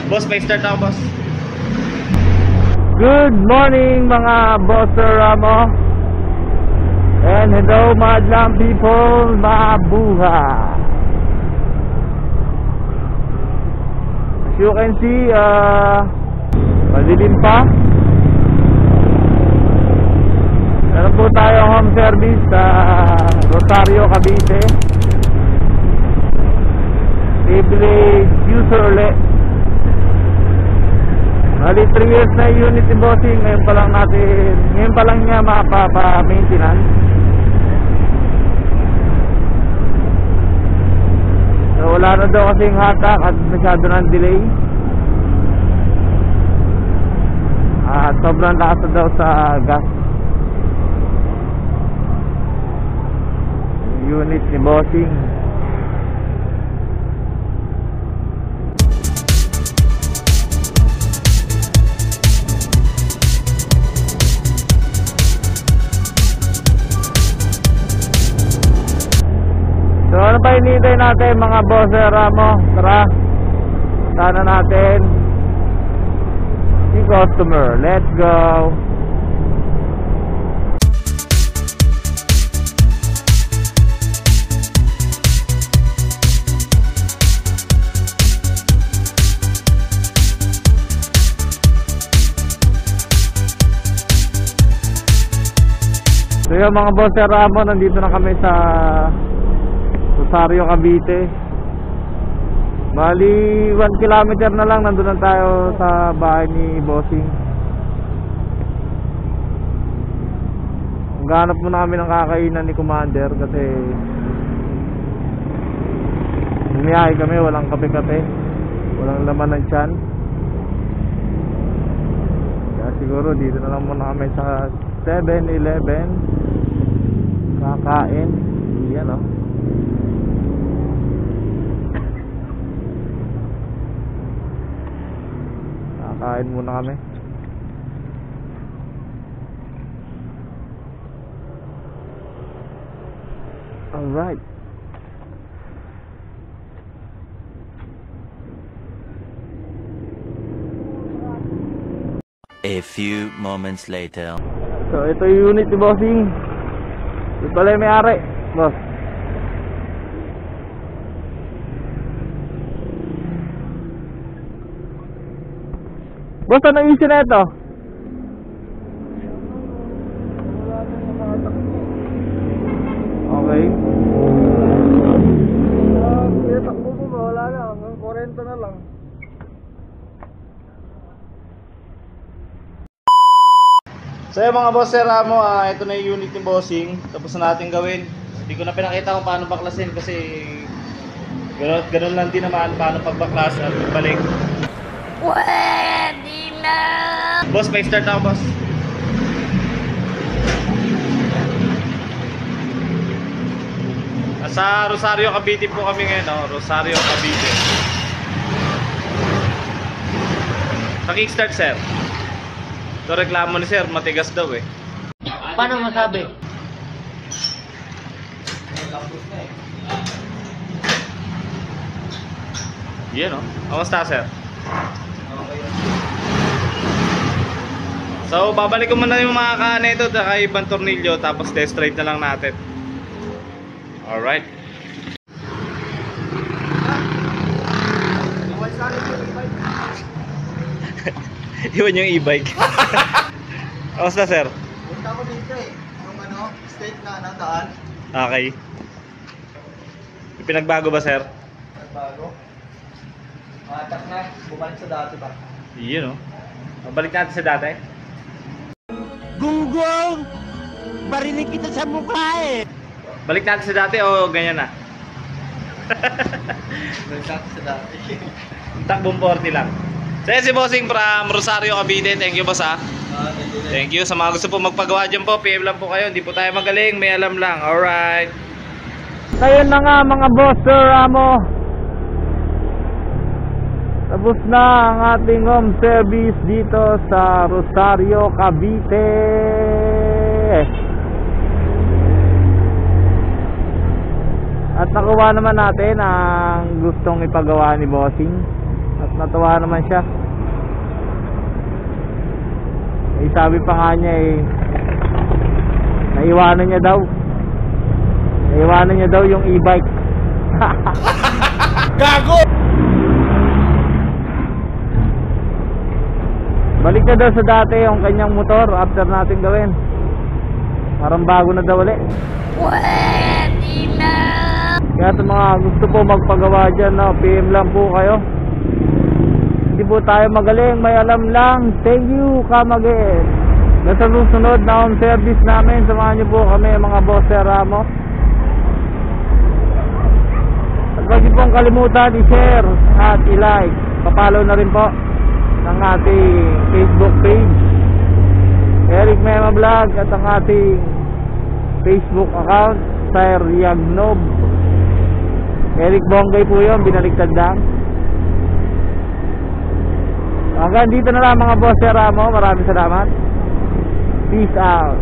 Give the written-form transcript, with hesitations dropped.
Boss, may start ako, boss. Good morning mga Bosser Ramo. And hello madlang people, mabuhay. As you can see, madilim pa. Meron po tayong home service sa Rosario, Cavite. Privilege user ulit. Bali 3 years na unit ni bossing. Ngayon pa lang niya mapapa-maintenance. So wala na daw kasing hatak at masyado ng delay. At sobrang lakas na daw sa gas unit ni bossing. So ano pa hinihintay natin mga Bosser Ramo? Tara, sana natin si customer. Let's go. So yung mga Bosser Ramo, nandito na kami sa Rosario, Cavite. Bali 1 kilometer na lang, nandun na tayo sa bahay ni bossing. Maghanap muna kami ng kakainan ni Commander kasi bumiyahe kami, walang kape-kape, walang laman ng tiyan. Kaya siguro dito na lang muna kami sa 7-Eleven kakain. Yan o. Kain muna kami. Alright. A few moments later. So ito yung unit ni bossing. Ito pala yung may-ari, boss. Boss, anong issue na ito? Okay. Takbo mo ba? Wala na. Hanggang 40 na lang. So yung mga Bosser Ramo, ito na yung unit ni bossing. Tapos na natin gawin. Hindi ko na pinakita kung paano baklasin kasi ganun lang din naman paano pagbaklas at pagbalik. Pwede na! Boss, may start ako, boss. Sa Rosario, Cavite po kami ngayon, no? Rosario, Cavite. Naki-start, sir. Ito reklamo ni sir, matigas daw eh. Paano masabi? Yan, no? Kamusta, sir? So, babalik ko muna yung mga kahan ito sa ibang tornilyo, tapos test drive na lang natin. Alright. Iwan yung e-bike. Kamusta, sir? Punta ko dito eh. Yung state na daan. Okay. Pinagbago ba, sir? Bago. Matak na. Bumalik sa dati ba? Yun, no? Balik natin sa dati. Gunggong! Barinig kita sa mukha eh! Balik natin sa dati o ganyan na? Balik natin sa dati. Takbong 40 lang. So si bossing from Rosario, Cavite. Thank you, boss, ha. Thank you. Sa mga gusto po magpagawa dyan po, PM lang po kayo. Hindi po tayo magaling, may alam lang. Alright. Ngayon na nga mga Bosser Ramo. Tapos na ang ating home service dito sa Rosario, Cavite. At nakuha naman natin ang gustong ipagawa ni bossing. At natuwa naman siya. Eh, sabi pa nga niya naiwanan niya daw yung e-bike. Gago! Balik na daw sa dati yung kanyang motor after natin gawin. Parang bago na daw ulit. Kaya sa mga gusto po magpagawa dyan, no, PM lang po kayo. Hindi po tayo magaling, may alam lang. Thank you, come again. Nasa susunod na home service namin, samahan niyo po kami mga boss Sir Ramo. At huwag niyo pong kalimutan i-share at i-like. Papalo na rin po ng ating Facebook page, Eric Mema Vlog, at ang ating Facebook account, Sir Yagnob. Eric Bonggay po yun, binaliktad lang. Hanggang dito na lang mga boss Sir Ramo. Maraming salamat. Peace out.